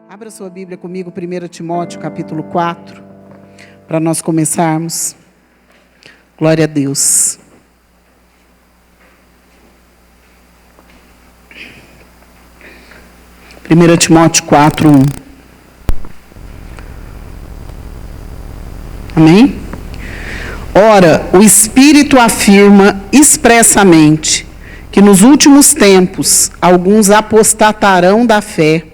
Abra sua Bíblia comigo, 1 Timóteo, capítulo 4, para nós começarmos. Glória a Deus. Primeira Timóteo 4, 1. Amém? Ora, o Espírito afirma expressamente que nos últimos tempos alguns apostatarão da fé,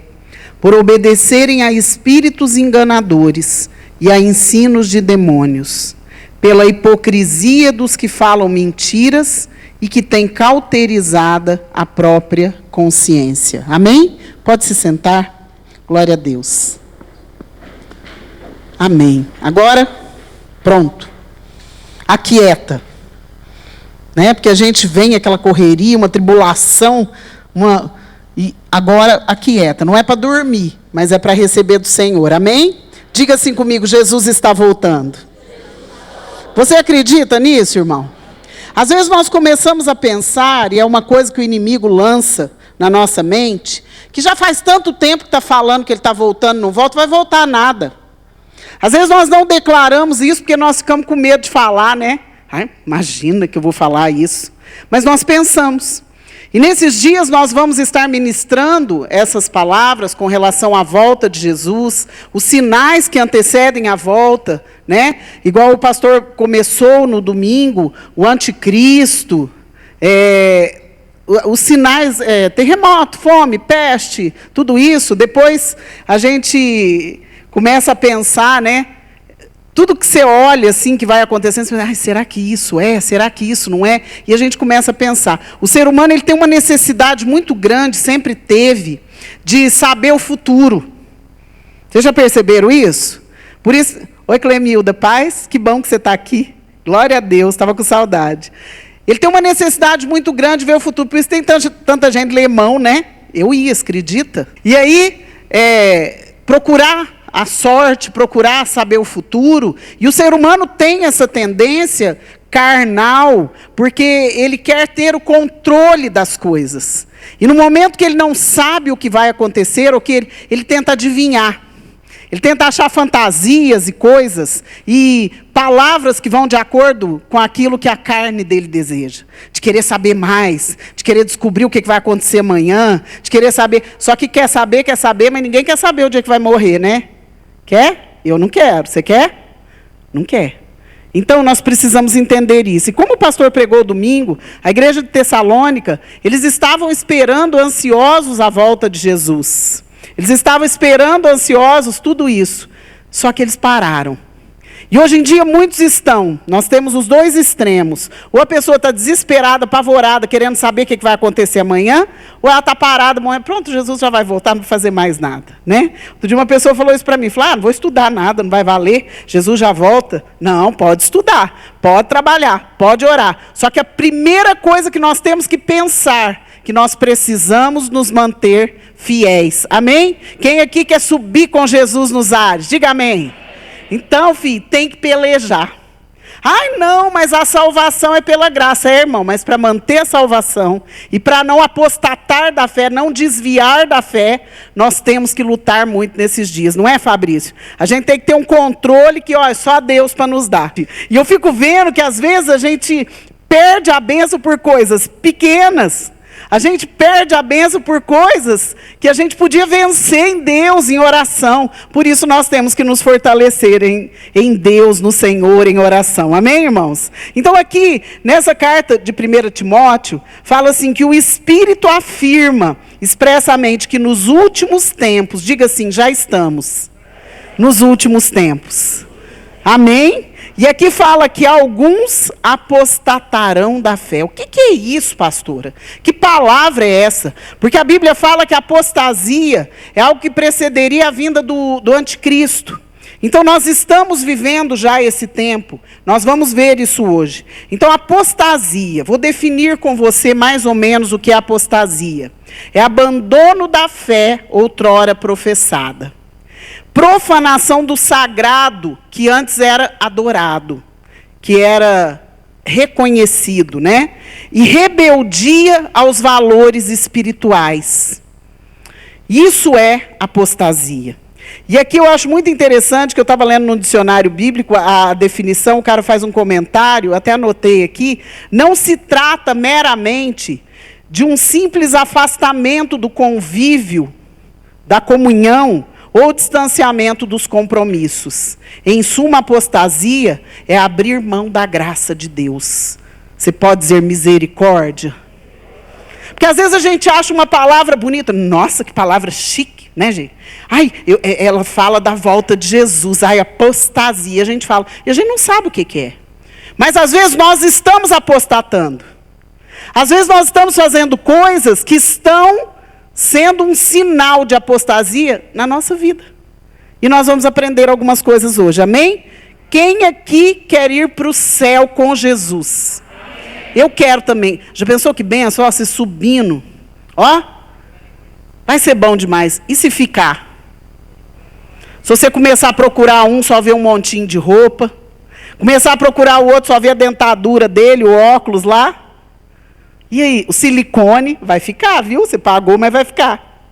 por obedecerem a espíritos enganadores e a ensinos de demônios, pela hipocrisia dos que falam mentiras e que têm cauterizada a própria consciência. Amém? Pode se sentar. Glória a Deus. Amém. Agora, pronto. Aquieta. Né? Porque a gente vem aquela correria, uma tribulação, e agora aquieta. Não é para dormir, mas é para receber do Senhor. Amém? Diga assim comigo, Jesus está voltando. Você acredita nisso, irmão? Às vezes nós começamos a pensar, e é uma coisa que o inimigo lança na nossa mente, que já faz tanto tempo que está falando que ele está voltando, não volta, vai voltar nada. Às vezes nós não declaramos isso porque nós ficamos com medo de falar, né? Ai, imagina que eu vou falar isso. Mas nós pensamos. E nesses dias nós vamos estar ministrando essas palavras com relação à volta de Jesus, os sinais que antecedem a volta, né? Igual o pastor começou no domingo, o anticristo, os sinais, terremoto, fome, peste, tudo isso. Depois a gente começa a pensar, né? Tudo que você olha, assim, que vai acontecendo, você pensa, será que isso é? Será que isso não é? E a gente começa a pensar. O ser humano ele tem uma necessidade muito grande, sempre teve, de saber o futuro. Vocês já perceberam isso? Por isso, oi Clemilda, paz, que bom que você está aqui. Glória a Deus, estava com saudade. Ele tem uma necessidade muito grande de ver o futuro, por isso tem tanta gente lemão, né? Eu ia, acredita? E aí, procurar a sorte, procurar saber o futuro. E o ser humano tem essa tendência carnal, porque ele quer ter o controle das coisas. E no momento que ele não sabe o que vai acontecer, ou que ele tenta adivinhar. Ele tenta achar fantasias e coisas, e palavras que vão de acordo com aquilo que a carne dele deseja. De querer saber mais, de querer descobrir o que vai acontecer amanhã, de querer saber. Só que quer saber, mas ninguém quer saber o dia que vai morrer, né? Quer? Eu não quero. Você quer? Não quer. Então, nós precisamos entender isso. E como o pastor pregou domingo, a igreja de Tessalônica, eles estavam esperando ansiosos a volta de Jesus. Eles estavam esperando ansiosos tudo isso. Só que eles pararam. E hoje em dia muitos estão, nós temos os dois extremos. Ou a pessoa está desesperada, apavorada, querendo saber o que vai acontecer amanhã, ou ela está parada, pronto, Jesus já vai voltar, não vai fazer mais nada. Né? Outro dia uma pessoa falou isso para mim, falou, não vou estudar nada, não vai valer, Jesus já volta. Não, pode estudar, pode trabalhar, pode orar. Só que a primeira coisa que nós temos que pensar, que nós precisamos nos manter fiéis. Amém? Quem aqui quer subir com Jesus nos ares? Diga amém. Então, filho, tem que pelejar. Ai, não, mas a salvação é pela graça. Irmão, mas para manter a salvação e para não apostatar da fé, não desviar da fé, nós temos que lutar muito nesses dias. Não é, Fabrício? A gente tem que ter um controle que, é só Deus para nos dar. E eu fico vendo que, às vezes, a gente perde a bênção por coisas pequenas. A gente perde a bênção por coisas que a gente podia vencer em Deus, em oração. Por isso nós temos que nos fortalecer em Deus, no Senhor, em oração. Amém, irmãos? Então aqui, nessa carta de 1 Timóteo, fala assim que o Espírito afirma expressamente que nos últimos tempos, diga assim, já estamos nos últimos tempos. Amém? E aqui fala que alguns apostatarão da fé. O que é isso, pastora? Que palavra é essa? Porque a Bíblia fala que a apostasia é algo que precederia a vinda do anticristo. Então nós estamos vivendo já esse tempo. Nós vamos ver isso hoje. Então apostasia, vou definir com você mais ou menos o que é apostasia. É abandono da fé outrora professada. Profanação do sagrado que antes era adorado, que era reconhecido, né? E rebeldia aos valores espirituais. Isso é apostasia. E aqui eu acho muito interessante, que eu estava lendo no dicionário bíblico a definição, o cara faz um comentário, até anotei aqui, não se trata meramente de um simples afastamento do convívio, da comunhão, ou distanciamento dos compromissos. Em suma, apostasia é abrir mão da graça de Deus. Você pode dizer misericórdia? Porque às vezes a gente acha uma palavra bonita. Nossa, que palavra chique, né, gente? Ai, ela fala da volta de Jesus. Ai, apostasia, a gente fala. E a gente não sabe o que é. Mas às vezes nós estamos apostatando. Às vezes nós estamos fazendo coisas que estão sendo um sinal de apostasia na nossa vida. E nós vamos aprender algumas coisas hoje, amém? Quem aqui quer ir para o céu com Jesus? Eu quero também. Já pensou que benção? Ó, você subindo. Ó, vai ser bom demais. E se ficar? Se você começar a procurar um, só ver um montinho de roupa. Começar a procurar o outro, só ver a dentadura dele, o óculos lá. E aí, o silicone vai ficar, viu? Você pagou, mas vai ficar.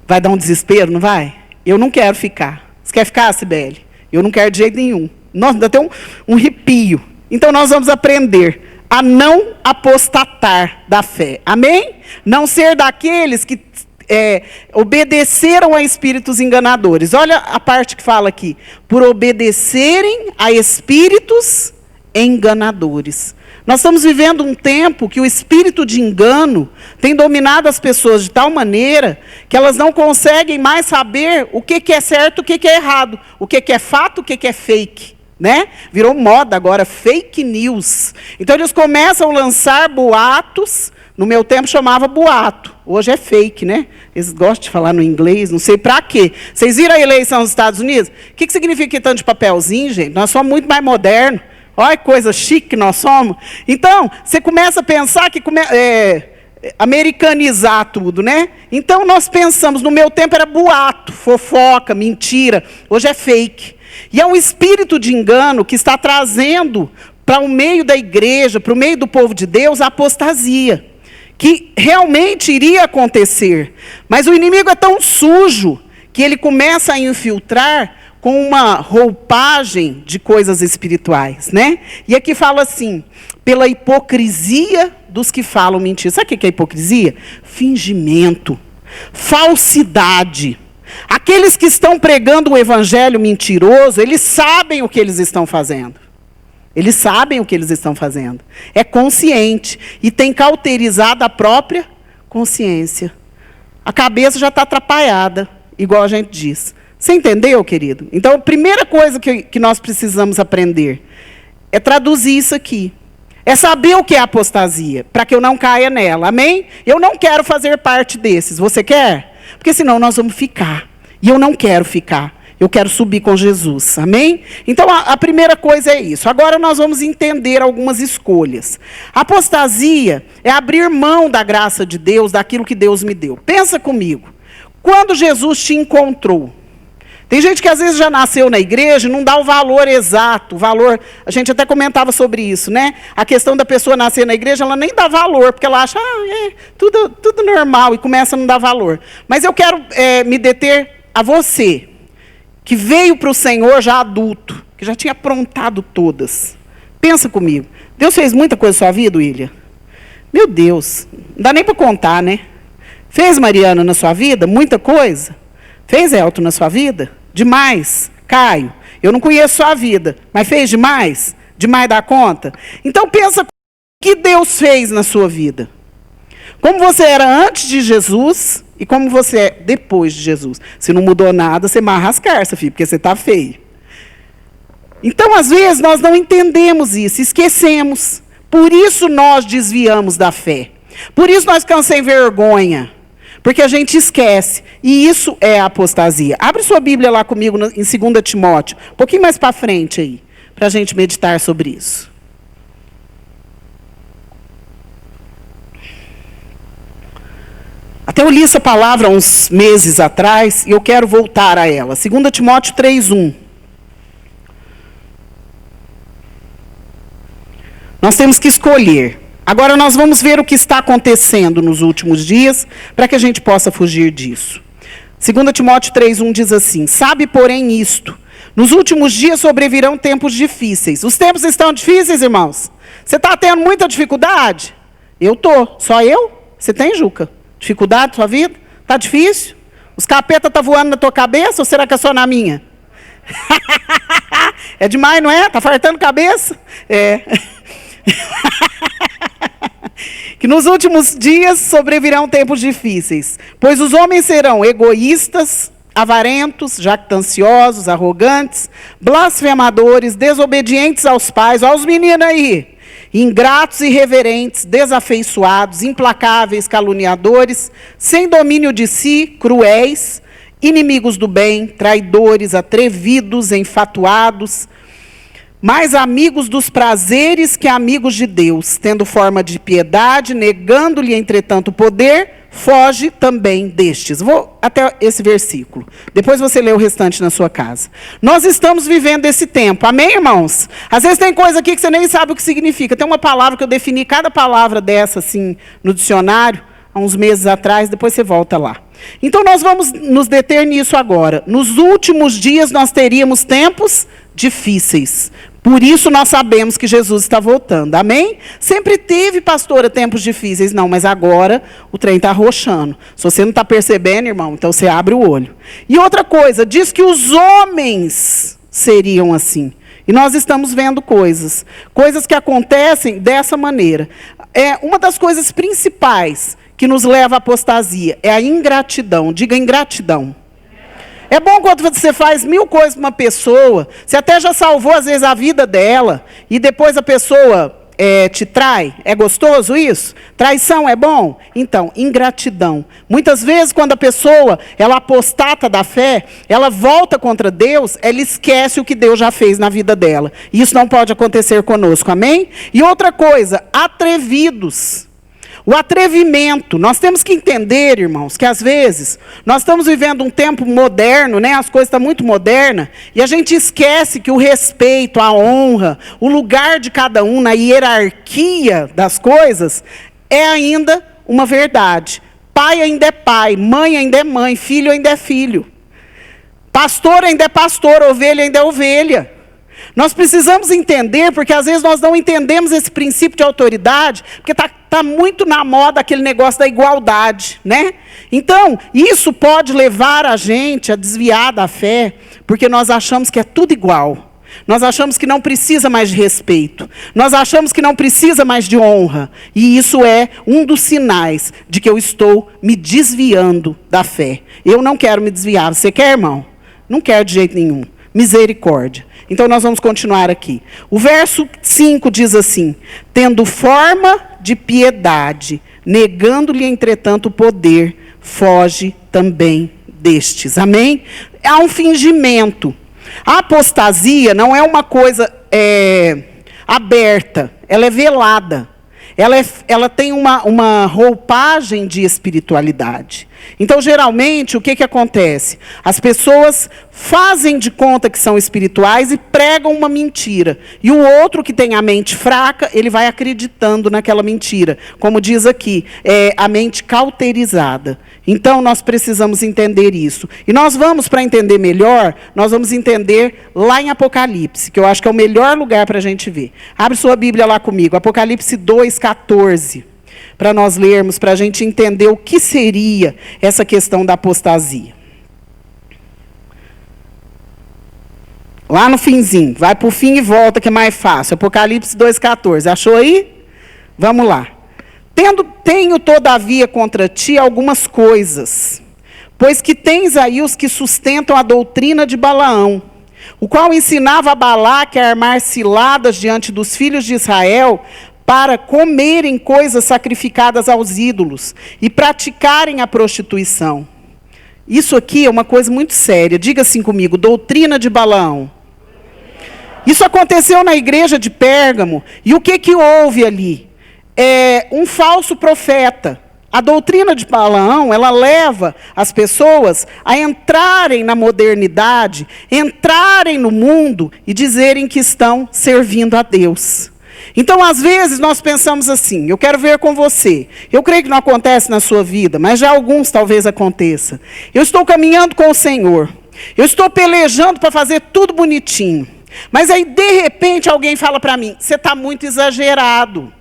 Vai dar um desespero, não vai? Eu não quero ficar. Você quer ficar, Cibele? Eu não quero de jeito nenhum. Nossa, ainda tem um arrepio. Então, nós vamos aprender a não apostatar da fé. Amém? Não ser daqueles que obedeceram a espíritos enganadores. Olha a parte que fala aqui. Por obedecerem a espíritos enganadores. Nós estamos vivendo um tempo que o espírito de engano tem dominado as pessoas de tal maneira que elas não conseguem mais saber o que é certo, o que é errado, o que é fato, o que é fake. Né? Virou moda agora, fake news. Então eles começam a lançar boatos. No meu tempo chamava boato. Hoje é fake, né? Eles gostam de falar no inglês, não sei para quê. Vocês viram a eleição dos Estados Unidos? O que significa tanto de papelzinho, gente? Nós somos muito mais modernos. Olha que coisa chique que nós somos. Então, você começa a pensar que americanizar tudo, né? Então, nós pensamos, no meu tempo era boato, fofoca, mentira. Hoje é fake. E é um espírito de engano que está trazendo para o meio da igreja, para o meio do povo de Deus, a apostasia. Que realmente iria acontecer. Mas o inimigo é tão sujo que ele começa a infiltrar com uma roupagem de coisas espirituais, né? E aqui fala assim, pela hipocrisia dos que falam mentira. Sabe o que é hipocrisia? Fingimento, falsidade. Aqueles que estão pregando um evangelho mentiroso, eles sabem o que eles estão fazendo. Eles sabem o que eles estão fazendo. É consciente e tem cauterizado a própria consciência. A cabeça já está atrapalhada, igual a gente diz. Você entendeu, querido? Então, a primeira coisa que nós precisamos aprender é traduzir isso aqui. É saber o que é apostasia, para que eu não caia nela. Amém? Eu não quero fazer parte desses. Você quer? Porque senão nós vamos ficar. E eu não quero ficar. Eu quero subir com Jesus. Amém? Então, a primeira coisa é isso. Agora nós vamos entender algumas escolhas. Apostasia é abrir mão da graça de Deus, daquilo que Deus me deu. Pensa comigo. Quando Jesus te encontrou, tem gente que às vezes já nasceu na igreja e não dá o valor exato, o valor, a gente até comentava sobre isso, né? A questão da pessoa nascer na igreja, ela nem dá valor, porque ela acha, tudo normal, e começa a não dar valor. Mas eu quero me deter a você, que veio para o Senhor já adulto, que já tinha aprontado todas. Pensa comigo, Deus fez muita coisa na sua vida, William? Meu Deus, não dá nem para contar, né? Fez, Mariana, na sua vida, muita coisa? Fez, Elton, na sua vida? Demais. Caio, eu não conheço sua vida, mas fez demais? Demais da conta? Então pensa o que Deus fez na sua vida. Como você era antes de Jesus e como você é depois de Jesus. Se não mudou nada, você marra as carças, filho, porque você está feio. Então, às vezes, nós não entendemos isso, esquecemos. Por isso nós desviamos da fé. Por isso nós ficamos sem vergonha. Porque a gente esquece. E isso é a apostasia. Abre sua Bíblia lá comigo em 2 Timóteo. Um pouquinho mais para frente aí. Para a gente meditar sobre isso. Até eu li essa palavra há uns meses atrás. E eu quero voltar a ela. 2 Timóteo 3:1. Nós temos que escolher. Agora nós vamos ver o que está acontecendo nos últimos dias, para que a gente possa fugir disso. 2 Timóteo 3:1 diz assim: sabe, porém, isto, nos últimos dias sobrevirão tempos difíceis. Os tempos estão difíceis, irmãos? Você está tendo muita dificuldade? Eu estou. Só eu? Você tem, Juca? Dificuldade na sua vida? Está difícil? Os capetas estão voando na tua cabeça ou será que é só na minha? É demais, não é? Está fartando cabeça? É. Que nos últimos dias sobrevirão tempos difíceis, pois os homens serão egoístas, avarentos, jactanciosos, arrogantes, blasfemadores, desobedientes aos pais, aos meninos aí, ingratos, irreverentes, desafeiçoados, implacáveis, caluniadores, sem domínio de si, cruéis, inimigos do bem, traidores, atrevidos, enfatuados, mais amigos dos prazeres que amigos de Deus, tendo forma de piedade, negando-lhe, entretanto, o poder, foge também destes. Vou até esse versículo. Depois você lê o restante na sua casa. Nós estamos vivendo esse tempo. Amém, irmãos? Às vezes tem coisa aqui que você nem sabe o que significa. Tem uma palavra que eu defini, cada palavra dessa, assim, no dicionário, há uns meses atrás, depois você volta lá. Então, nós vamos nos deter nisso agora. Nos últimos dias, nós teríamos tempos difíceis. Por isso, nós sabemos que Jesus está voltando. Amém? Sempre teve, pastora, tempos difíceis. Não, mas agora o trem está arrochando. Se você não está percebendo, irmão, então você abre o olho. E outra coisa, diz que os homens seriam assim. E nós estamos vendo coisas que acontecem dessa maneira. Uma das coisas principais que nos leva à apostasia é a ingratidão. Diga ingratidão. É bom quando você faz 1000 coisas para uma pessoa, você até já salvou, às vezes, a vida dela, e depois a pessoa te trai. É gostoso isso? Traição é bom? Então, ingratidão. Muitas vezes, quando a pessoa ela apostata da fé, ela volta contra Deus, ela esquece o que Deus já fez na vida dela. E isso não pode acontecer conosco, amém? E outra coisa, atrevidos. O atrevimento, nós temos que entender, irmãos, que às vezes nós estamos vivendo um tempo moderno, né? As coisas estão muito modernas, e a gente esquece que o respeito, a honra, o lugar de cada um na hierarquia das coisas é ainda uma verdade. Pai ainda é pai, mãe ainda é mãe, filho ainda é filho. Pastor ainda é pastor, ovelha ainda é ovelha. Nós precisamos entender, porque às vezes nós não entendemos esse princípio de autoridade, porque está muito na moda aquele negócio da igualdade, né? Então, isso pode levar a gente a desviar da fé, porque nós achamos que é tudo igual. Nós achamos que não precisa mais de respeito. Nós achamos que não precisa mais de honra. E isso é um dos sinais de que eu estou me desviando da fé. Eu não quero me desviar. Você quer, irmão? Não quero de jeito nenhum. Misericórdia. Então, nós vamos continuar aqui. O verso 5 diz assim: tendo forma de piedade, negando-lhe, entretanto, o poder, foge também destes. Amém? Há um fingimento. A apostasia não é uma coisa aberta, ela é velada. Ela tem uma roupagem de espiritualidade. Então, geralmente, o que acontece? As pessoas fazem de conta que são espirituais e pregam uma mentira. E o outro que tem a mente fraca, ele vai acreditando naquela mentira. Como diz aqui, a mente cauterizada. Então, nós precisamos entender isso. E nós vamos, para entender melhor, nós vamos entender lá em Apocalipse, que eu acho que é o melhor lugar para a gente ver. Abre sua Bíblia lá comigo, Apocalipse 2:14. Para nós lermos, para a gente entender o que seria essa questão da apostasia. Lá no finzinho, vai para o fim e volta, que é mais fácil. Apocalipse 2:14, achou aí? Vamos lá. Tenho, todavia, contra ti algumas coisas, pois que tens aí os que sustentam a doutrina de Balaão, o qual ensinava a Balaque a armar ciladas diante dos filhos de Israel, para comerem coisas sacrificadas aos ídolos e praticarem a prostituição. Isso aqui é uma coisa muito séria. Diga assim comigo, doutrina de Balaão. Isso aconteceu na igreja de Pérgamo. E o que houve ali? Um falso profeta. A doutrina de Balaão, ela leva as pessoas a entrarem na modernidade, entrarem no mundo e dizerem que estão servindo a Deus. Então, às vezes, nós pensamos assim, eu quero ver com você. Eu creio que não acontece na sua vida, mas já alguns talvez aconteça. Eu estou caminhando com o Senhor. Eu estou pelejando para fazer tudo bonitinho. Mas aí, de repente, alguém fala para mim, você está muito exagerado.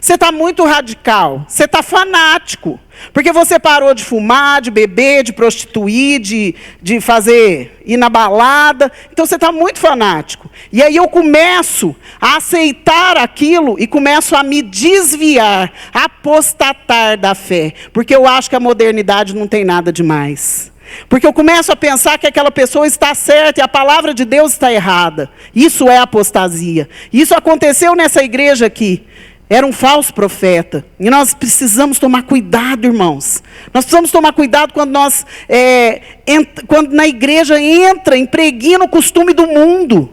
Você está muito radical. Você está fanático. Porque você parou de fumar, de beber, de prostituir, de ir na balada. Então você está muito fanático. E aí eu começo a aceitar aquilo e começo a me desviar, a apostatar da fé. Porque eu acho que a modernidade não tem nada demais. Porque eu começo a pensar que aquela pessoa está certa e a palavra de Deus está errada. Isso é apostasia. Isso aconteceu nessa igreja aqui. Era um falso profeta. E nós precisamos tomar cuidado, irmãos. Nós precisamos tomar cuidado quando quando na igreja impregna o costume do mundo.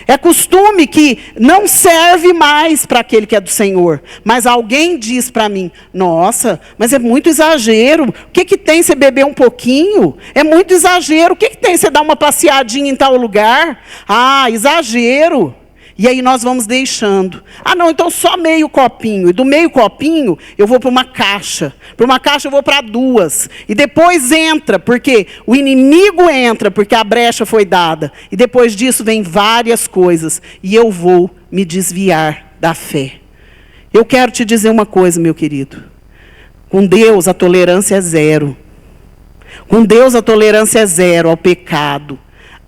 É costume que não serve mais para aquele que é do Senhor. Mas alguém diz para mim, nossa, mas é muito exagero. O que tem você beber um pouquinho? É muito exagero. O que tem você dar uma passeadinha em tal lugar? Ah, exagero. E aí nós vamos deixando. Ah, não, então só meio copinho. E do meio copinho, eu vou para uma caixa. Para uma caixa eu vou para 2. E depois entra, porque o inimigo entra, porque a brecha foi dada. E depois disso vem várias coisas. E eu vou me desviar da fé. Eu quero te dizer uma coisa, meu querido. Com Deus a tolerância é 0. Com Deus a tolerância é 0 ao pecado,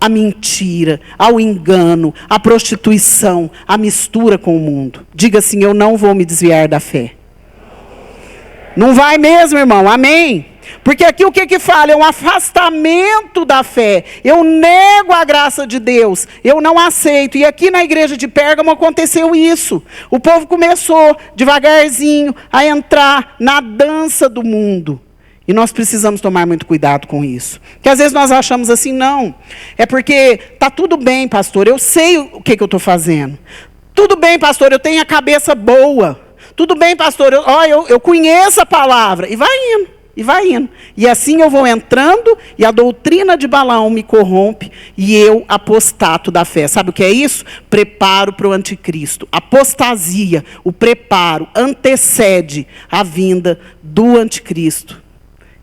a mentira, ao engano, à prostituição, à mistura com o mundo. Diga assim, eu não vou me desviar da fé. Não vai mesmo, irmão, amém? Porque aqui o que fala? É um afastamento da fé. Eu nego a graça de Deus, eu não aceito. E aqui na igreja de Pérgamo aconteceu isso. O povo começou devagarzinho a entrar na dança do mundo. E nós precisamos tomar muito cuidado com isso. Porque às vezes nós achamos assim, não. É porque está tudo bem, pastor, eu sei o que eu estou fazendo. Tudo bem, pastor, eu tenho a cabeça boa. Tudo bem, pastor, eu conheço a palavra. E vai indo, e vai indo. E assim eu vou entrando, e a doutrina de Balaão me corrompe, e eu apostato da fé. Sabe o que é isso? Preparo para o anticristo. Apostasia, o preparo, antecede a vinda do anticristo.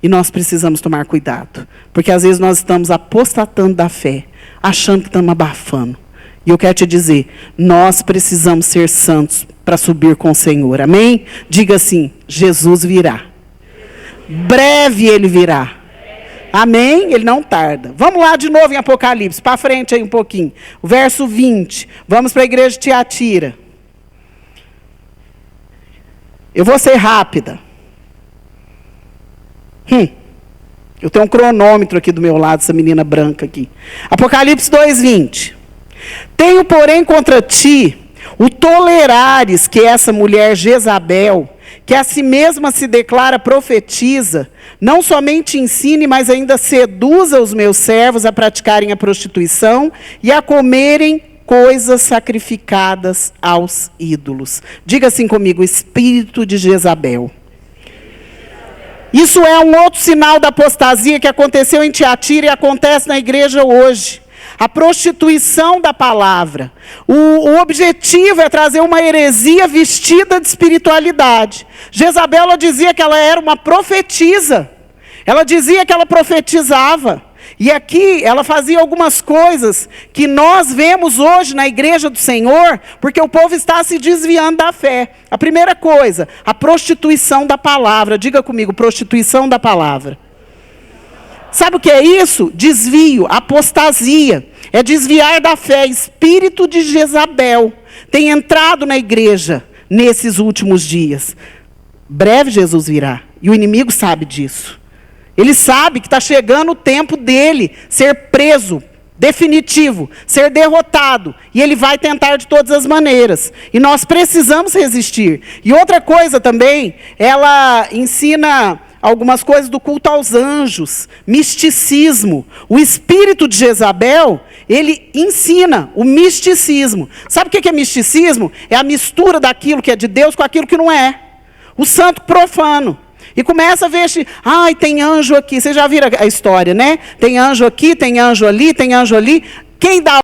E nós precisamos tomar cuidado. Porque às vezes nós estamos apostatando da fé, achando que estamos abafando. E eu quero te dizer, nós precisamos ser santos para subir com o Senhor. Amém? Diga assim, Jesus virá. Breve ele virá. Amém? Ele não tarda. Vamos lá de novo em Apocalipse, para frente aí um pouquinho. O verso 20. Vamos para a igreja de Tiatira. Eu vou ser rápida. Eu tenho um cronômetro aqui do meu lado, essa menina branca aqui. Apocalipse 2:20. Tenho, porém, contra ti o tolerares que essa mulher Jezabel, que a si mesma se declara profetiza, não somente ensine, mas ainda seduza os meus servos a praticarem a prostituição e a comerem coisas sacrificadas aos ídolos. Diga assim comigo, espírito de Jezabel. Isso é um outro sinal da apostasia que aconteceu em Tiatira e acontece na igreja hoje. A prostituição da palavra. O objetivo é trazer uma heresia vestida de espiritualidade. Jezabel, ela dizia que ela era uma profetisa. Ela dizia que ela profetizava. E aqui ela fazia algumas coisas que nós vemos hoje na igreja do Senhor, porque o povo está se desviando da fé. A primeira coisa, a prostituição da palavra. Diga comigo, prostituição da palavra. Sabe o que é isso? Desvio, apostasia. É desviar da fé. Espírito de Jezabel tem entrado na igreja nesses últimos dias. Breve Jesus virá. E o inimigo sabe disso. Ele sabe que está chegando o tempo dele ser preso, definitivo, ser derrotado. E ele vai tentar de todas as maneiras. E nós precisamos resistir. E outra coisa também, ela ensina algumas coisas do culto aos anjos, misticismo. O espírito de Jezabel, ele ensina o misticismo. Sabe o que é misticismo? É a mistura daquilo que é de Deus com aquilo que não é. O santo profano. E começa a ver, ai, tem anjo aqui. Vocês já viram a história, né? Tem anjo aqui, tem anjo ali, tem anjo ali. Quem dá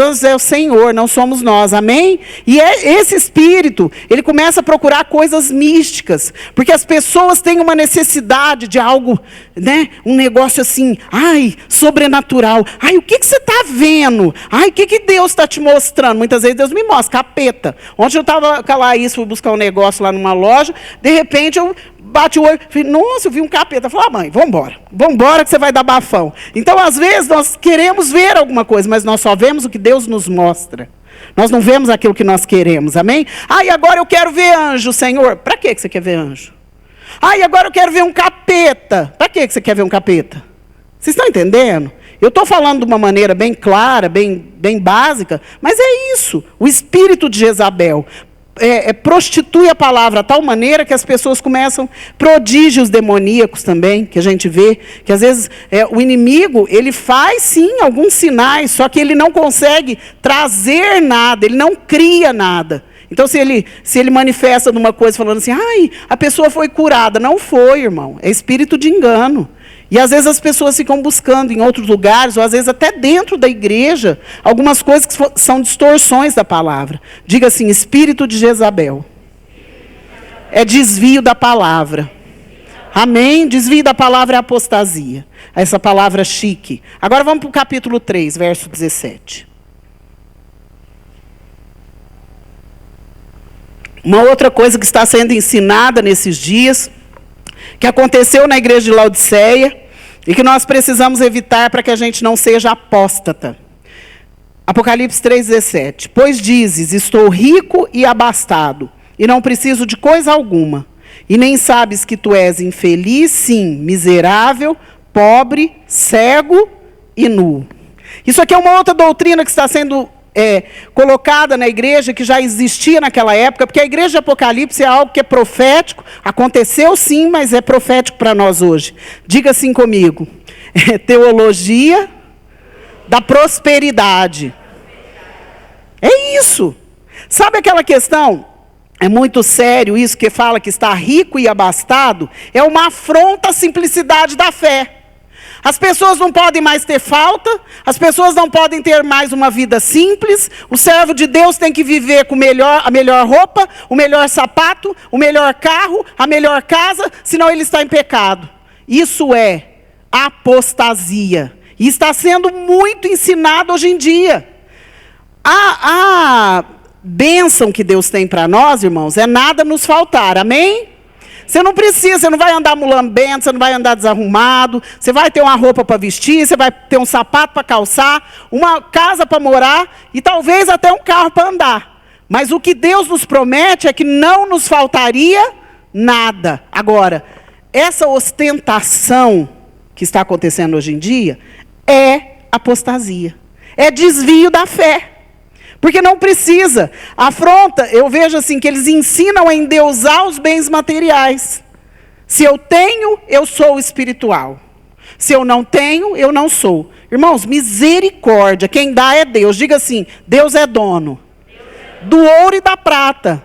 Deus é o Senhor, não somos nós, amém? E esse espírito, ele começa a procurar coisas místicas, porque as pessoas têm uma necessidade de algo, né? Um negócio assim, ai, sobrenatural. Ai, o que você está vendo? Ai, o que Deus está te mostrando? Muitas vezes Deus me mostra, capeta. Ontem eu estava com a Laís, fui buscar um negócio lá numa loja, de repente eu bate o olho, falei, nossa, eu vi um capeta. Falei, mãe, vamos embora que você vai dar bafão. Então, às vezes, nós queremos ver alguma coisa, mas nós só vemos o que Deus nos mostra. Nós não vemos aquilo que nós queremos, amém? E agora eu quero ver anjo, Senhor. Para que você quer ver anjo? E agora eu quero ver um capeta. Para que você quer ver um capeta? Vocês estão entendendo? Eu estou falando de uma maneira bem clara, bem básica, mas é isso. O espírito de Jezabel prostitui a palavra de tal maneira que as pessoas começam, prodígios demoníacos também, que a gente vê, que às vezes o inimigo, ele faz sim alguns sinais, só que ele não consegue trazer nada, ele não cria nada. Então, se ele manifesta numa coisa falando assim, a pessoa foi curada. Não foi, irmão, é espírito de engano. E às vezes as pessoas ficam buscando em outros lugares, ou às vezes até dentro da igreja, algumas coisas que são distorções da palavra. Diga assim, espírito de Jezabel. É desvio da palavra. Amém? Desvio da palavra é apostasia. Essa palavra chique. Agora vamos para o capítulo 3, verso 17. Uma outra coisa que está sendo ensinada nesses dias, que aconteceu na igreja de Laodiceia, e que nós precisamos evitar para que a gente não seja apóstata. Apocalipse 3,17. Pois dizes, estou rico e abastado, e não preciso de coisa alguma. E nem sabes que tu és infeliz, sim, miserável, pobre, cego e nu. Isso aqui é uma outra doutrina que está sendo colocada na igreja, que já existia naquela época, porque a igreja de Apocalipse é algo que é profético, aconteceu sim, mas é profético para nós hoje. Diga assim comigo, teologia da prosperidade. É isso. Sabe aquela questão? É muito sério isso que fala que está rico e abastado, é uma afronta à simplicidade da fé. As pessoas não podem mais ter falta, as pessoas não podem ter mais uma vida simples, o servo de Deus tem que viver com a melhor roupa, o melhor sapato, o melhor carro, a melhor casa, senão ele está em pecado. Isso é apostasia. E está sendo muito ensinado hoje em dia. A bênção que Deus tem para nós, irmãos, é nada nos faltar, amém? Você não precisa, você não vai andar mulambento, você não vai andar desarrumado, você vai ter uma roupa para vestir, você vai ter um sapato para calçar, uma casa para morar e talvez até um carro para andar. Mas o que Deus nos promete é que não nos faltaria nada. Agora, essa ostentação que está acontecendo hoje em dia é apostasia, é desvio da fé. Porque não precisa. Afronta, eu vejo assim, que eles ensinam a endeusar os bens materiais. Se eu tenho, eu sou espiritual. Se eu não tenho, eu não sou. Irmãos, misericórdia, quem dá é Deus. Diga assim, Deus é dono do ouro e da prata.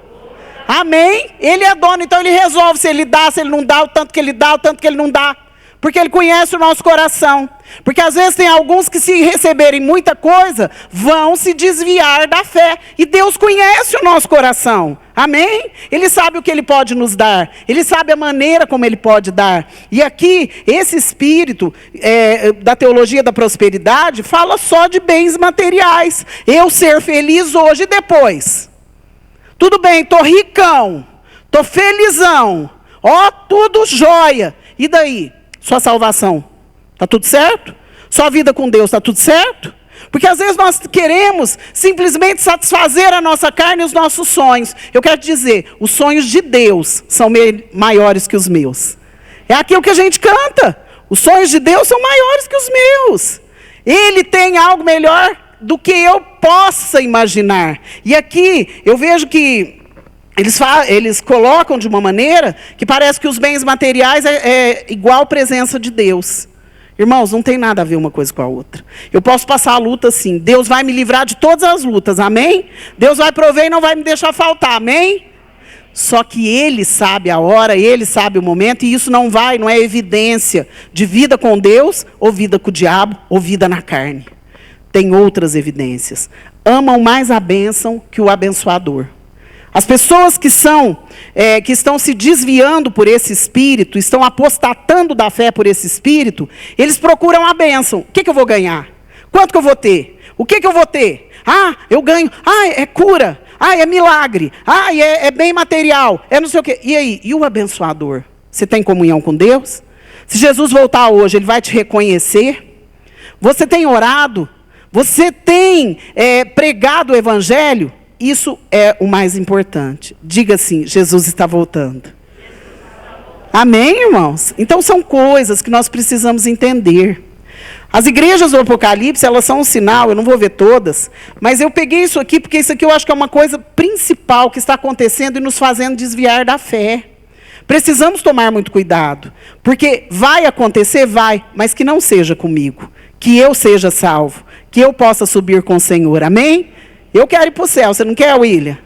Amém? Ele é dono, então ele resolve se ele dá, se ele não dá, o tanto que ele dá, o tanto que ele não dá. Porque ele conhece o nosso coração. Porque às vezes tem alguns que, se receberem muita coisa, vão se desviar da fé. E Deus conhece o nosso coração. Amém? Ele sabe o que ele pode nos dar. Ele sabe a maneira como ele pode dar. E aqui, esse espírito da teologia da prosperidade fala só de bens materiais. Eu ser feliz hoje e depois. Tudo bem, estou ricão. Estou felizão. Ó, tudo jóia. E daí? Sua salvação, está tudo certo? Sua vida com Deus, está tudo certo? Porque às vezes nós queremos simplesmente satisfazer a nossa carne e os nossos sonhos. Eu quero te dizer, os sonhos de Deus são maiores que os meus. É aquilo que a gente canta. Os sonhos de Deus são maiores que os meus. Ele tem algo melhor do que eu possa imaginar. E aqui eu vejo que eles colocam de uma maneira que parece que os bens materiais é igual a presença de Deus. Irmãos, não tem nada a ver uma coisa com a outra. Eu posso passar a luta assim. Deus vai me livrar de todas as lutas, amém? Deus vai prover e não vai me deixar faltar, amém? Só que Ele sabe a hora, Ele sabe o momento, e isso não é evidência de vida com Deus, ou vida com o diabo, ou vida na carne. tem outras evidências. Amam mais a bênção que o abençoador. As pessoas que estão se desviando por esse espírito, estão apostatando da fé por esse espírito, eles procuram a bênção. O que eu vou ganhar? Quanto que eu vou ter? O que eu vou ter? Ah, eu ganho. Ah, é cura. Ah, é milagre. Ah, é bem material. É não sei o quê. E aí? E o abençoador? Você tem comunhão com Deus? Se Jesus voltar hoje, Ele vai te reconhecer? Você tem orado? Você tem pregado o Evangelho? Isso é o mais importante. Diga assim, Jesus está voltando. Amém, irmãos? Então são coisas que nós precisamos entender. As igrejas do Apocalipse, elas são um sinal, eu não vou ver todas, mas eu peguei isso aqui porque isso aqui eu acho que é uma coisa principal que está acontecendo e nos fazendo desviar da fé. Precisamos tomar muito cuidado, porque vai acontecer, vai, mas que não seja comigo, que eu seja salvo, que eu possa subir com o Senhor, amém? Eu quero ir para o céu, você não quer, William?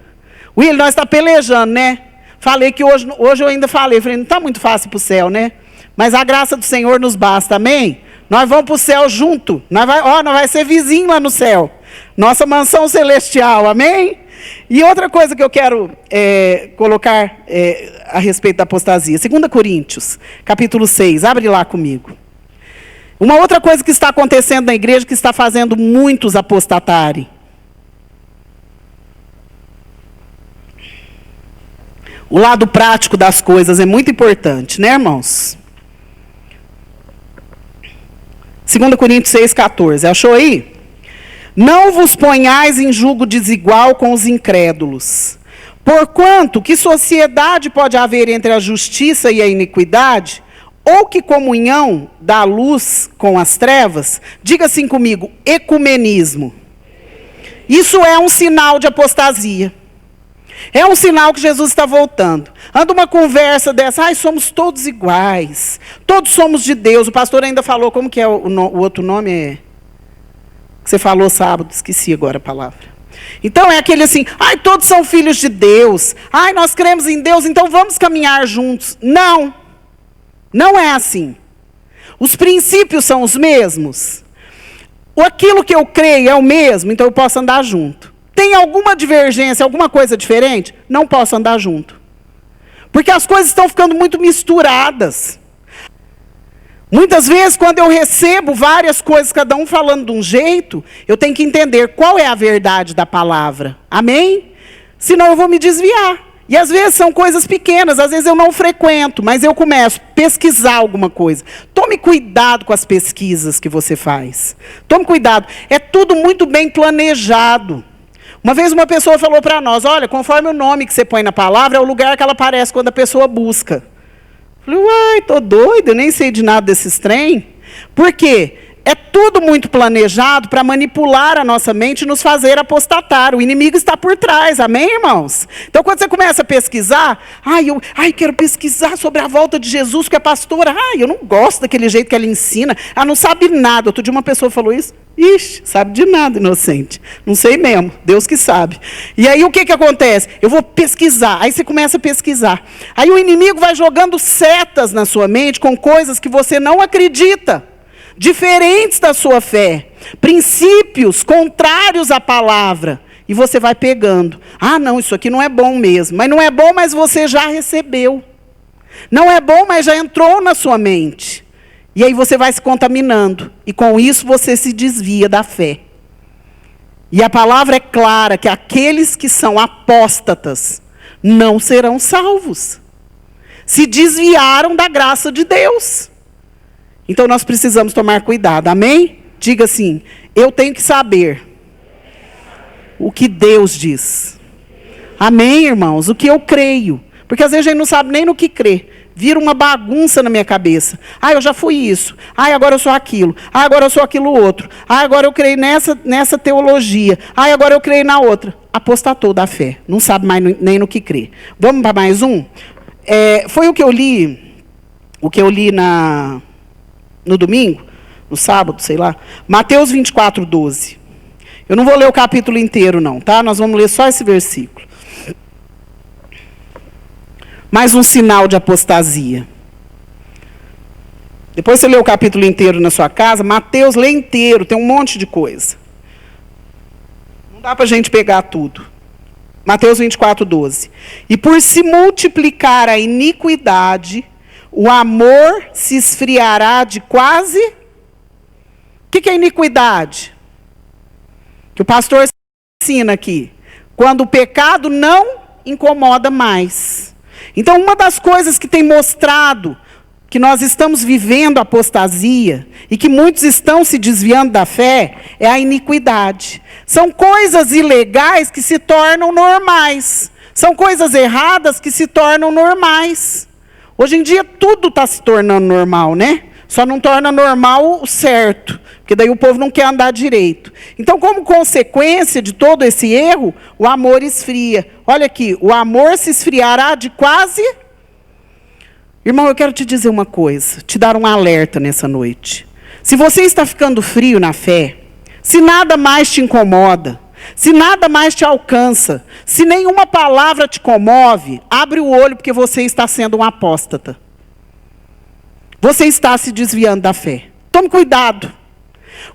William, nós estamos pelejando, né? Falei que hoje eu ainda falei não está muito fácil para o céu, né? Mas a graça do Senhor nos basta, amém? Nós vamos para o céu junto, nós vai ser vizinho lá no céu, nossa mansão celestial, amém? E outra coisa que eu quero colocar a respeito da apostasia, 2 Coríntios, capítulo 6, abre lá comigo. Uma outra coisa que está acontecendo na igreja, que está fazendo muitos apostatarem. O lado prático das coisas é muito importante, né, irmãos? 2 Coríntios 6,14. Achou aí? Não vos ponhais em julgo desigual com os incrédulos. Porquanto, que sociedade pode haver entre a justiça e a iniquidade? Ou que comunhão da luz com as trevas? Diga assim comigo, ecumenismo. Isso é um sinal de apostasia. É um sinal que Jesus está voltando. Anda uma conversa dessa, somos todos iguais, todos somos de Deus. O pastor ainda falou, como que é o outro nome? Que você falou sábado, esqueci agora a palavra. Então é aquele assim, todos são filhos de Deus. Nós cremos em Deus, então vamos caminhar juntos. Não, não é assim. Os princípios são os mesmos. Aquilo que eu creio é o mesmo, então eu posso andar junto. Tem alguma divergência, alguma coisa diferente? Não posso andar junto. Porque as coisas estão ficando muito misturadas. Muitas vezes, quando eu recebo várias coisas, cada um falando de um jeito, eu tenho que entender qual é a verdade da palavra. Amém? Senão eu vou me desviar. E às vezes são coisas pequenas, às vezes eu não frequento, mas eu começo a pesquisar alguma coisa. Tome cuidado com as pesquisas que você faz. Tome cuidado. É tudo muito bem planejado. Uma vez uma pessoa falou para nós, olha, conforme o nome que você põe na palavra, é o lugar que ela aparece quando a pessoa busca. Eu falei, estou doido, eu nem sei de nada desses trem. Por quê? É tudo muito planejado para manipular a nossa mente e nos fazer apostatar. O inimigo está por trás, amém, irmãos? Então, quando você começa a pesquisar, eu quero pesquisar sobre a volta de Jesus, que é pastora. Eu não gosto daquele jeito que ela ensina. Ela não sabe nada. Outro dia uma pessoa falou isso. Ixi, sabe de nada, inocente. Não sei mesmo, Deus que sabe. E aí o que acontece? Eu vou pesquisar. Aí você começa a pesquisar. Aí o inimigo vai jogando setas na sua mente com coisas que você não acredita. Diferentes da sua fé, princípios contrários à palavra, e você vai pegando. Não, isso aqui não é bom mesmo. Mas não é bom, mas você já recebeu. Não é bom, mas já entrou na sua mente. E aí você vai se contaminando, e com isso você se desvia da fé. E a palavra é clara, que aqueles que são apóstatas não serão salvos. Se desviaram da graça de Deus. Então, nós precisamos tomar cuidado, amém? Diga assim, eu tenho que saber o que Deus diz. Amém, irmãos? O que eu creio. Porque às vezes a gente não sabe nem no que crer. Vira uma bagunça na minha cabeça. Eu já fui isso. Agora eu sou aquilo. Agora eu sou aquilo outro. Agora eu creio nessa teologia. Agora eu creio na outra. Apostatou da fé. Não sabe mais nem no que crer. Vamos para mais um? Foi o que eu li. O que eu li no domingo, no sábado, sei lá, Mateus 24, 12. Eu não vou ler o capítulo inteiro, não, tá? Nós vamos ler só esse versículo. Mais um sinal de apostasia. Depois você lê o capítulo inteiro na sua casa, Mateus lê inteiro, tem um monte de coisa. Não dá para a gente pegar tudo. Mateus 24:12. E por se multiplicar a iniquidade, o amor se esfriará de quase... O que é iniquidade? Que o pastor ensina aqui. Quando o pecado não incomoda mais. Então, uma das coisas que tem mostrado que nós estamos vivendo apostasia e que muitos estão se desviando da fé é a iniquidade. São coisas ilegais que se tornam normais. São coisas erradas que se tornam normais. Hoje em dia tudo está se tornando normal, né? Só não torna normal o certo, porque daí o povo não quer andar direito. Então, como consequência de todo esse erro, o amor esfria. Olha aqui, o amor se esfriará de quase... Irmão, eu quero te dizer uma coisa, te dar um alerta nessa noite. Se você está ficando frio na fé, se nada mais te incomoda, se nada mais te alcança, se nenhuma palavra te comove, abre o olho porque você está sendo um apóstata. Você está se desviando da fé. Tome cuidado.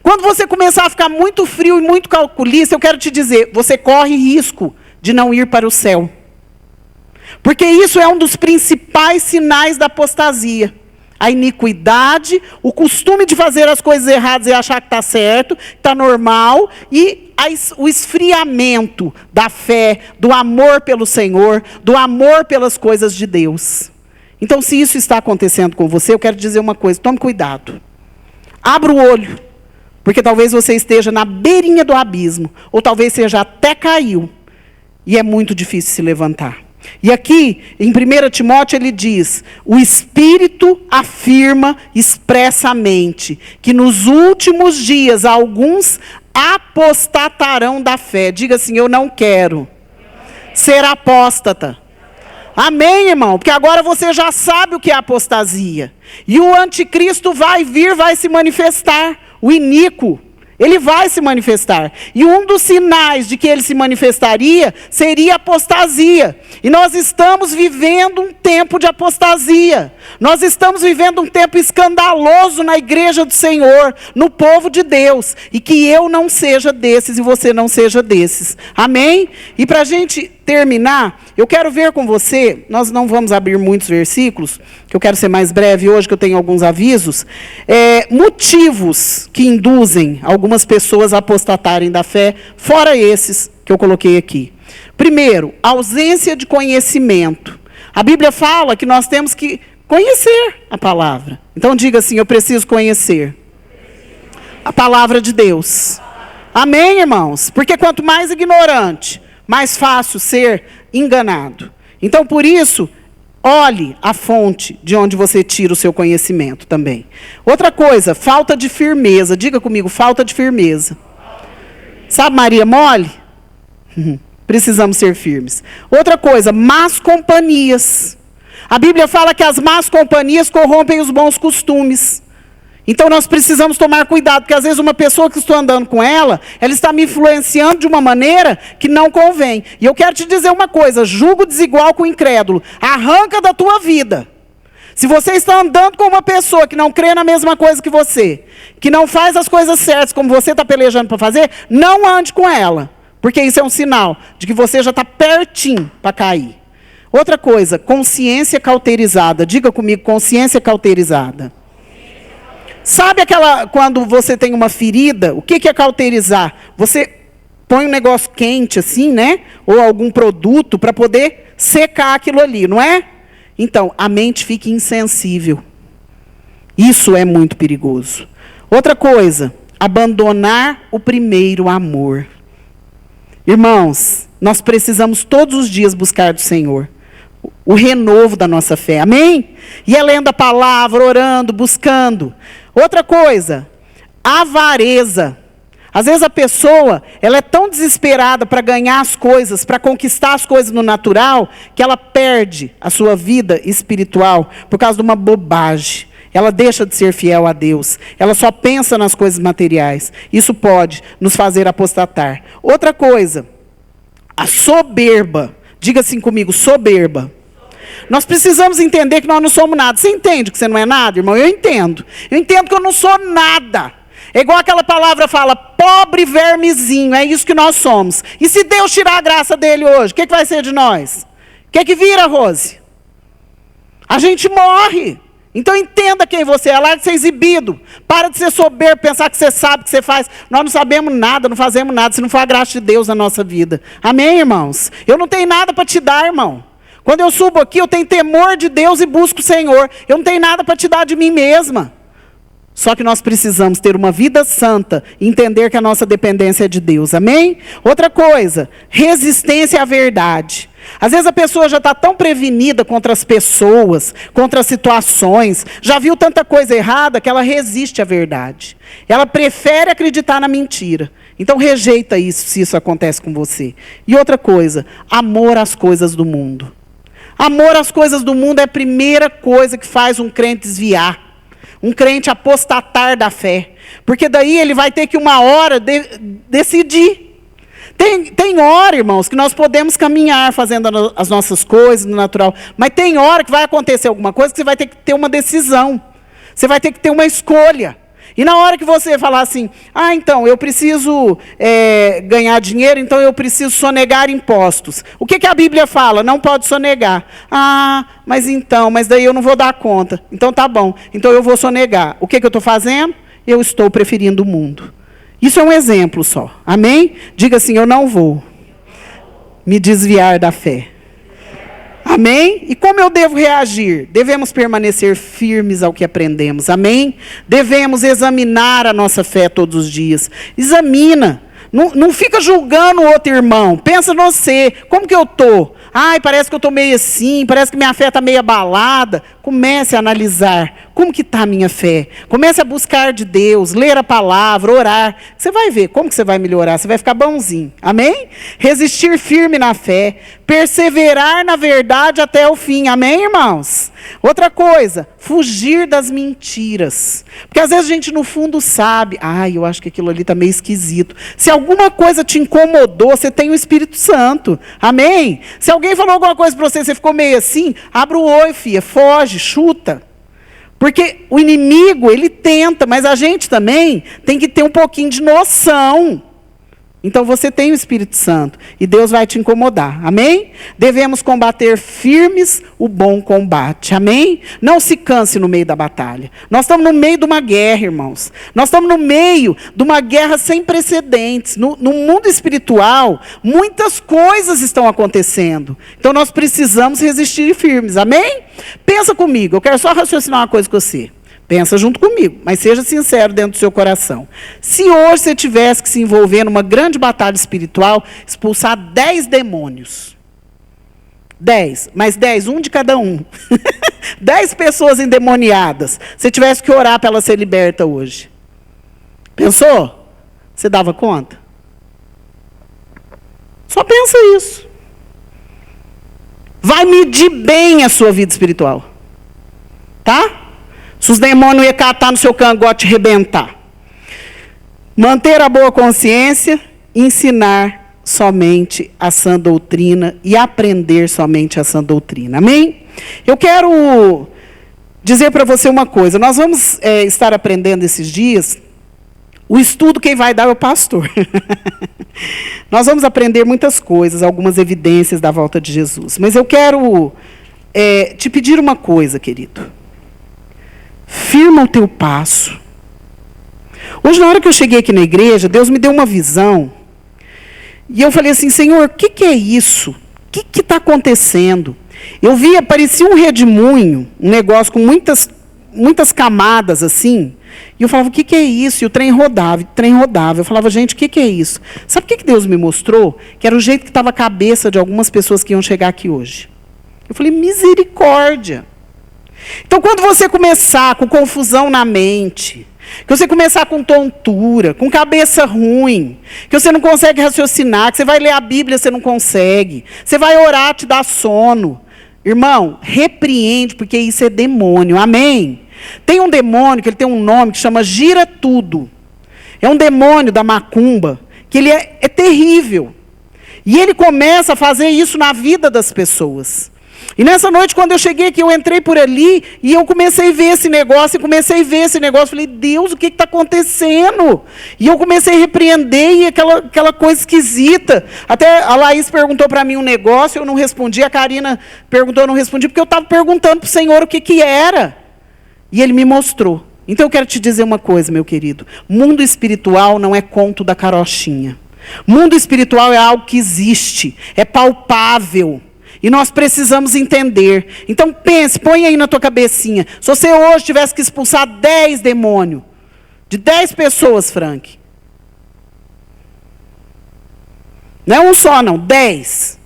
Quando você começar a ficar muito frio e muito calculista, eu quero te dizer, você corre risco de não ir para o céu. Porque isso é um dos principais sinais da apostasia. A iniquidade, o costume de fazer as coisas erradas e achar que está certo, está normal, e o esfriamento da fé, do amor pelo Senhor, do amor pelas coisas de Deus. Então, se isso está acontecendo com você, eu quero dizer uma coisa, tome cuidado. Abra o olho, porque talvez você esteja na beirinha do abismo, ou talvez você já até caiu, e é muito difícil se levantar. E aqui, em 1 Timóteo, ele diz, o Espírito afirma expressamente que nos últimos dias alguns apostatarão da fé. Diga assim, eu não quero ser apóstata. Amém, irmão? Porque agora você já sabe o que é apostasia. E o anticristo vai vir, vai se manifestar. O iníquo, ele vai se manifestar. E um dos sinais de que ele se manifestaria seria a apostasia. E nós estamos vivendo um tempo de apostasia. Nós estamos vivendo um tempo escandaloso na igreja do Senhor, no povo de Deus. E que eu não seja desses e você não seja desses. Amém? E para a gente terminar, eu quero ver com você, nós não vamos abrir muitos versículos, que eu quero ser mais breve hoje, que eu tenho alguns avisos, motivos que induzem algumas pessoas a apostatarem da fé, fora esses que eu coloquei aqui. Primeiro, ausência de conhecimento. A Bíblia fala que nós temos que conhecer a palavra. Então diga assim, eu preciso conhecer a palavra de Deus. Amém, irmãos? Porque quanto mais ignorante, mais fácil ser enganado. Então, por isso, olhe a fonte de onde você tira o seu conhecimento também. Outra coisa, falta de firmeza. Diga comigo, falta de firmeza. Sabe Maria mole? Precisamos ser firmes. Outra coisa, más companhias. A Bíblia fala que as más companhias corrompem os bons costumes. Então nós precisamos tomar cuidado, porque às vezes uma pessoa que estou andando com ela está me influenciando de uma maneira que não convém. E eu quero te dizer uma coisa, julgo desigual com o incrédulo, arranca da tua vida. Se você está andando com uma pessoa que não crê na mesma coisa que você, que não faz as coisas certas como você está pelejando para fazer, não ande com ela, porque isso é um sinal de que você já está pertinho para cair. Outra coisa, consciência cauterizada. Diga comigo, consciência cauterizada. Sabe quando você tem uma ferida, o que é cauterizar? Você põe um negócio quente assim, né? Ou algum produto para poder secar aquilo ali, não é? Então, a mente fica insensível. Isso é muito perigoso. Outra coisa, abandonar o primeiro amor. Irmãos, nós precisamos todos os dias buscar do Senhor o renovo da nossa fé, amém? E é lendo a palavra, orando, buscando. Outra coisa, avareza. Às vezes a pessoa, ela é tão desesperada para ganhar as coisas, para conquistar as coisas no natural, que ela perde a sua vida espiritual por causa de uma bobagem. Ela deixa de ser fiel a Deus. Ela só pensa nas coisas materiais. Isso pode nos fazer apostatar. Outra coisa, a soberba. Diga assim comigo, soberba. Nós precisamos entender que nós não somos nada. Você entende que você não é nada, irmão? Eu entendo. Eu entendo que eu não sou nada. É igual aquela palavra fala, pobre vermezinho, é isso que nós somos. E se Deus tirar a graça dele hoje, o que vai ser de nós? O que vira, Rose? A gente morre. Então entenda quem você é, larga de ser exibido. Para de ser soberbo, pensar que você sabe o que você faz. Nós não sabemos nada, não fazemos nada, se não for a graça de Deus na nossa vida. Amém, irmãos? Eu não tenho nada para te dar, irmão. Quando eu subo aqui, eu tenho temor de Deus e busco o Senhor. Eu não tenho nada para te dar de mim mesma. Só que nós precisamos ter uma vida santa e entender que a nossa dependência é de Deus. Amém? Outra coisa, resistência à verdade. Às vezes a pessoa já está tão prevenida contra as pessoas, contra as situações, já viu tanta coisa errada que ela resiste à verdade. Ela prefere acreditar na mentira. Então rejeita isso, se isso acontece com você. E outra coisa, amor às coisas do mundo. Amor às coisas do mundo é a primeira coisa que faz um crente desviar. Um crente apostatar da fé. Porque daí ele vai ter que uma hora decidir. Tem hora, irmãos, que nós podemos caminhar fazendo as nossas coisas no natural. Mas tem hora que vai acontecer alguma coisa que você vai ter que ter uma decisão. Você vai ter que ter uma escolha. E na hora que você falar assim, então, eu preciso ganhar dinheiro, então eu preciso sonegar impostos. O que a Bíblia fala? Não pode sonegar. Mas daí eu não vou dar conta. Então tá bom, então eu vou sonegar. O que eu estou fazendo? Eu estou preferindo o mundo. Isso é um exemplo só, amém? Diga assim, eu não vou me desviar da fé. Amém? E como eu devo reagir? Devemos permanecer firmes ao que aprendemos. Amém? Devemos examinar a nossa fé todos os dias. Examina. Não fica julgando o outro irmão. Pensa no você. Como que eu estou? Parece que eu estou meio assim. Parece que minha fé está meio abalada. Comece a analisar. Como que está a minha fé? Comece a buscar de Deus. Ler a palavra, orar. Você vai ver como que você vai melhorar. Você vai ficar bonzinho. Amém? Resistir firme na fé. Perseverar na verdade até o fim. Amém, irmãos? Outra coisa. Fugir das mentiras. Porque às vezes a gente no fundo sabe. Eu acho que aquilo ali está meio esquisito. Se alguma coisa te incomodou, você tem o Espírito Santo. Amém? Se alguém falou alguma coisa para você, você ficou meio assim, abre o olho, filha, foge, chuta. Porque o inimigo, ele tenta, mas a gente também tem que ter um pouquinho de noção. Então você tem o Espírito Santo e Deus vai te incomodar. Amém? Devemos combater firmes o bom combate. Amém? Não se canse no meio da batalha. Nós estamos no meio de uma guerra, irmãos. Nós estamos no meio de uma guerra sem precedentes. No mundo espiritual, muitas coisas estão acontecendo. Então nós precisamos resistir firmes. Amém? Pensa comigo. Eu quero só raciocinar uma coisa com você. Pensa junto comigo, mas seja sincero dentro do seu coração. Se hoje você tivesse que se envolver numa grande batalha espiritual, expulsar 10 demônios. 10, mas 10, um de cada um. 10 pessoas endemoniadas. Se tivesse que orar para ela ser liberta hoje. Pensou? Você dava conta? Só pensa isso. Vai medir bem a sua vida espiritual. Tá? Se os demônios iam catar no seu cangote e arrebentar. Manter a boa consciência, ensinar somente a sã doutrina e aprender somente a sã doutrina. Amém? Eu quero dizer para você uma coisa. Nós vamos estar aprendendo esses dias. O estudo quem vai dar é o pastor. Nós vamos aprender muitas coisas, algumas evidências da volta de Jesus. Mas eu quero te pedir uma coisa, querido. Firma o teu passo. Hoje, na hora que eu cheguei aqui na igreja, Deus me deu uma visão. E eu falei assim, Senhor, o que é isso? O que está acontecendo? Eu via, parecia um redemoinho, um negócio com muitas camadas assim. E eu falava, o que é isso? E o trem rodava. Eu falava, gente, o que é isso? Sabe o que Deus me mostrou? Que era o jeito que estava a cabeça de algumas pessoas que iam chegar aqui hoje. Eu falei, misericórdia. Então, quando você começar com confusão na mente, que você começar com tontura, com cabeça ruim, que você não consegue raciocinar, que você vai ler a Bíblia, você não consegue, você vai orar, te dá sono. Irmão, repreende, porque isso é demônio, amém? Tem um demônio, que ele tem um nome, que chama gira tudo. É um demônio da macumba, que ele é terrível. E ele começa a fazer isso na vida das pessoas. E nessa noite, quando eu cheguei aqui, eu entrei por ali e eu comecei a ver esse negócio, falei, Deus, o que está acontecendo? E eu comecei a repreender e aquela coisa esquisita. Até a Laís perguntou para mim um negócio, eu não respondi, a Karina perguntou, eu não respondi, porque eu estava perguntando para o Senhor o que era. E Ele me mostrou. Então eu quero te dizer uma coisa, meu querido. Mundo espiritual não é conto da carochinha. Mundo espiritual é algo que existe, é palpável. E nós precisamos entender. Então pense, põe aí na tua cabecinha. Se você hoje tivesse que expulsar 10 demônios, de 10 pessoas, Frank. Não é um só, não, 10.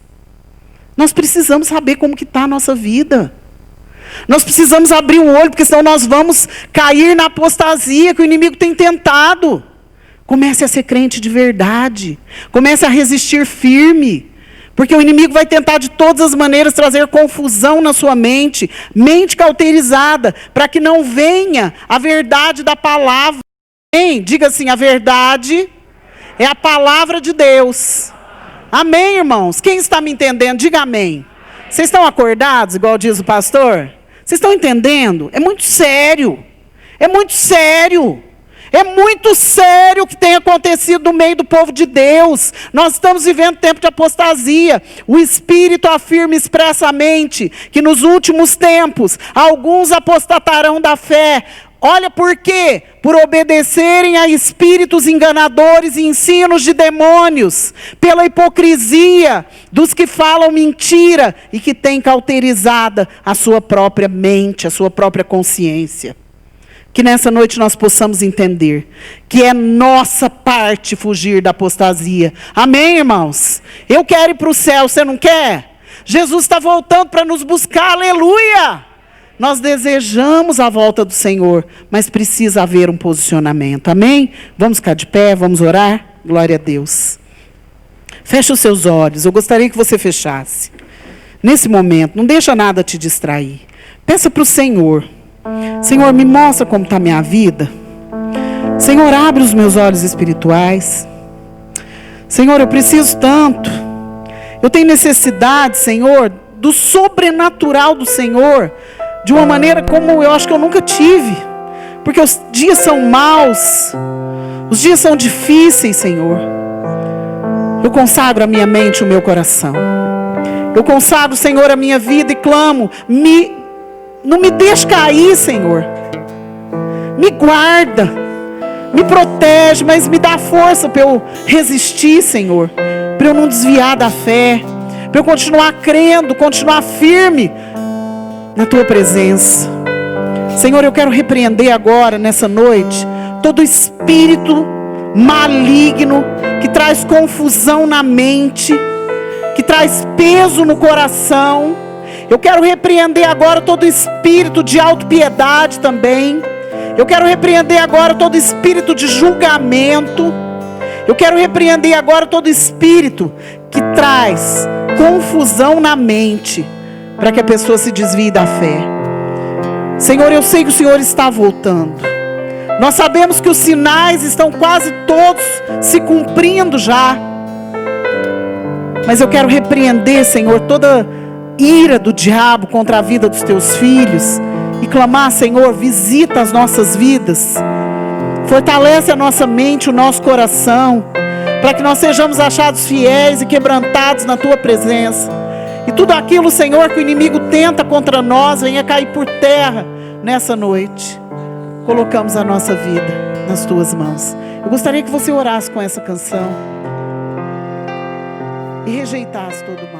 Nós precisamos saber como que está a nossa vida. Nós precisamos abrir o olho, porque senão nós vamos cair na apostasia que o inimigo tem tentado. Comece a ser crente de verdade. Comece a resistir firme. Porque o inimigo vai tentar de todas as maneiras trazer confusão na sua mente cauterizada, para que não venha a verdade da palavra. Amém? Diga assim, a verdade é a palavra de Deus. Amém, irmãos? Quem está me entendendo? Diga amém. Vocês estão acordados, igual diz o pastor? Vocês estão entendendo? É muito sério. É muito sério. É muito sério o que tem acontecido no meio do povo de Deus. Nós estamos vivendo tempo de apostasia. O Espírito afirma expressamente que nos últimos tempos, alguns apostatarão da fé. Olha por quê? Por obedecerem a espíritos enganadores e ensinos de demônios, pela hipocrisia dos que falam mentira e que têm cauterizada a sua própria mente, a sua própria consciência. Que nessa noite nós possamos entender que é nossa parte fugir da apostasia. Amém, irmãos? Eu quero ir para o céu, você não quer? Jesus está voltando para nos buscar, aleluia! Nós desejamos a volta do Senhor, mas precisa haver um posicionamento, amém? Vamos ficar de pé, vamos orar? Glória a Deus. Feche os seus olhos, eu gostaria que você fechasse. Nesse momento, não deixa nada te distrair. Peça para o Senhor. Senhor, me mostra como está a minha vida. Senhor, abre os meus olhos espirituais. Senhor, eu preciso tanto. Eu tenho necessidade, Senhor, do sobrenatural do Senhor, de uma maneira como eu acho que eu nunca tive. Porque os dias são maus, os dias são difíceis, Senhor. Eu consagro a minha mente e o meu coração. Eu consagro, Senhor, a minha vida e clamo, não me deixe cair, Senhor. Me guarda, me protege, mas me dá força para eu resistir, Senhor. Para eu não desviar da fé, para eu continuar crendo, continuar firme na Tua presença. Senhor, eu quero repreender agora, nessa noite, todo espírito maligno que traz confusão na mente, que traz peso no coração. Eu quero repreender agora todo espírito de autopiedade também. Eu quero repreender agora todo espírito de julgamento. Eu quero repreender agora todo espírito que traz confusão na mente, para que a pessoa se desvie da fé. Senhor, eu sei que o Senhor está voltando. Nós sabemos que os sinais estão quase todos se cumprindo já. Mas eu quero repreender, Senhor, toda ira do diabo contra a vida dos Teus filhos e clamar, Senhor, visita as nossas vidas, fortalece a nossa mente, o nosso coração, para que nós sejamos achados fiéis e quebrantados na Tua presença, e tudo aquilo, Senhor, que o inimigo tenta contra nós, venha cair por terra nessa noite. Colocamos a nossa vida nas Tuas mãos. Eu gostaria que você orasse com essa canção e rejeitasse todo o mal.